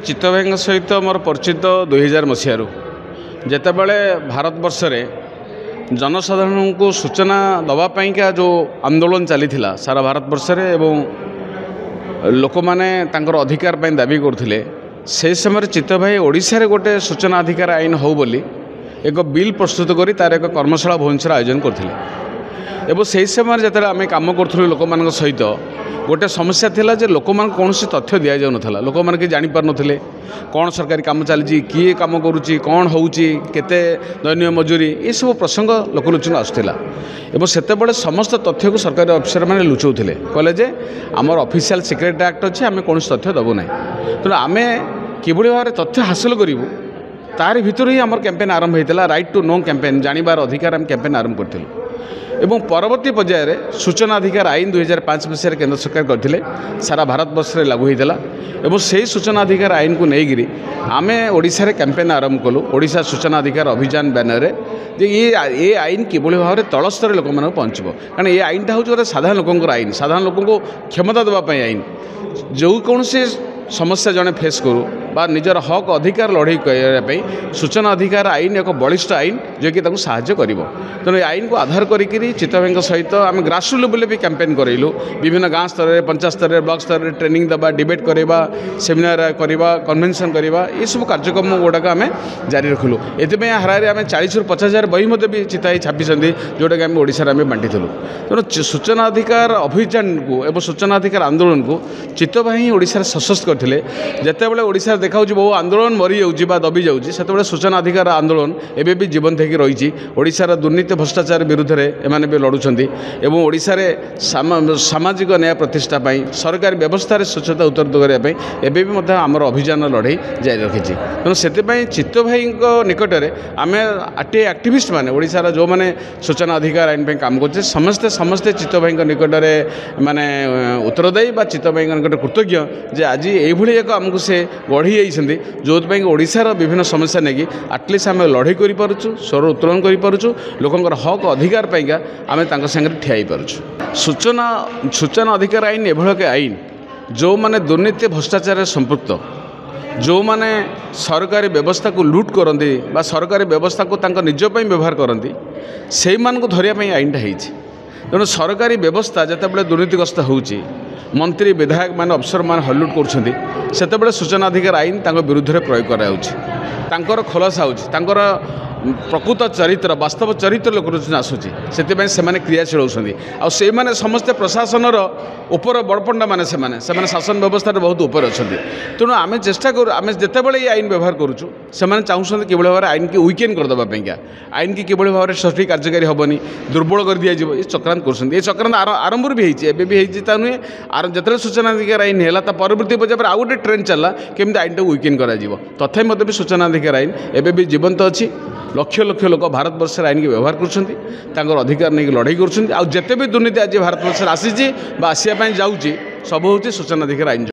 चित्तभाई सहित मोर परिचित 2000 मसीह जितेबाला भारत वर्ष जनसाधारण को सूचना दवापाई का जो आंदोलन चली सारा भारत वर्ष लोक मैंने अधिकार दाबी करते से समय चित्तभाई ओडिशा रे गोटे सूचना अधिकार आईन हो बोली एक बिल प्रस्तुत करी तार एक कर्मशाला भुवनेश्वर आयोजन करते से समय जो आम कम करूँ लोक मान सहित गोटे समस्या थिला जे लोक मान कौन तथ्य दि जाऊ ना लोक मैंने कि जापार नुले कौन सरकारी काम चली किए कम करुच्ची कौन होची केते दैनिक मजूरी ये सब प्रसंग लोकलोचन आसूला से समस्त तथ्य को सरकारी अफिसर मैंने लुचाऊले कहले जे आमर ऑफिशियल सिक्रेट एक्ट अच्छे आम कौन तथ्य दबू ना तेणु आम किभली भाव तथ्य हासिल करूँ तार भितर ही आम कैंपेन आरंभ होता राइट टू नो कैंपेन जानवर अधिकार आम कैंपेन आरंभ करूँ एवं परवर्ती पर्यायर सूचना अधिकार आईन 2005 मसीह केंद्र सरकार करते सारा भारत वर्ष लागू होता और से सूचना अधिकार आईन को लेकर आम ओडिशा रे कैंपेन आरंभ कलु ओडिशा सूचना अधिकार अभियान बैनर जे ये आईन किभली भाव में तल स्तर लोक मानक पहुँचब कारण ये आईनटा हूँ गोटे साधारण लोक आईन साधारण लोक को क्षमता देवाई आईन जो कौन से समस्या जड़े फेस करूँ बा निजर हक अधिकार लड़ाई करने सूचना अधिकार आईन एक बलिष्ठ आईन जो कि साहाय्य कर तेणु आईन को आधार करी चित्तभाई सहित आम ग्रासरूट लेवल भी कैंपेन करेलु विभिन्न गाँव स्तर में पंचायत स्तर में ब्लॉक स्तर में ट्रेनिंग देवा डिबेट करवा सेमिनार करवा कन्वेंशन करवा ये सब कार्यक्रम गुड़ाक आम जारी रखिलु एपाई हारे आम 40 ରୁ 50,000 बही भी चित्तभाई छापी जोटा कि आम ओडिशा आम बांटी तेणु सूचना अधिकार अभियान को एवं सूचना अधिकार आंदोलन को चित्तभाई ओडिशा सशक्त करते जितेबाला ओडिशा देखा बहु आंदोलन मरी जा दबी जाऊँगी से सूचना अधिकार आंदोलन एवं भी जीवंत हो रही ओडिशार दुर्नीति भ्रष्टाचार विरुद्ध में भी लड़ुंट एवं ओडिशा रे सामाजिक न्याय प्रतिष्ठा सरकारी व्यवस्था स्वच्छता उत्तरदायी करने आमर अभियान लड़ाई जारी रखी तेणु से चित्तभाई निकट में आम एक्टिविस्ट मैंने ओडिशार जो मैंने सूचना अधिकार आईन काम करते समस्ते समस्ते चित्तभाई निकट में माने उत्तरदायी चित्तभाई निकट कृतज्ञ जे आज ये आमको से गढ़ी जो ओडिशार विभिन्न समस्या नहीं आटलिस्ट आम लड़ाई करूँ स्वर उत्तोलन करूँ लोकंर हक अधिकार पाइका आम सागर ठिया पार्छू सूचना अधिकार आईन एभल आईन जो माने दुर्नीति भ्रष्टाचार संपृक्त जो माने सरकारी व्यवस्था को लुट करती सरकारी व्यवस्था को निजपाई व्यवहार करती से धरिया आईनटा होती तेणु सरकारी व्यवस्था जितेबाला दुर्नीतिग्रस्त होची मंत्री विधायक मान अफसर मान हल्लुट कर सूचना अधिकार आईन विरुद्ध में प्रयोग कर खोलसा हो प्रकृत चरित्र वास्तव चरित्र लोकलोचन आसूसी से क्रियाशील होती आने समस्ते प्रशासन उपर बड़पंडा माने शासन व्यवस्था बहुत ऊपर अच्छा तेणु आम चेष्टा कर आम जितेबाला ये आईन व्यवहार करुँ से चाहते कि भाव आईन की वीकेंड करदेपाई आईन की किभली भाव में सठिक कार्यकारी हेनी दुर्बल कर दि जाए चक्रांत कर चक्रांत आरंभ भी होता नुहे जिते सूचना अधिकार आईन है परवर्ती पर्यायर आउ गोटे ट्रेंड चला केमी आईन टाक वीकेंड कर सूचना अधिकार आईन एवं भी जीवंत अच्छी लक्ष लक्ष लोक भारत वर्ष आईन की व्यवहार कर अधिकार नहीं लड़ाई करते भी दुर्नीति आज भारत वर्ष आसी आसापी जाऊँगी सब हूँ सूचना अधिकार आईन।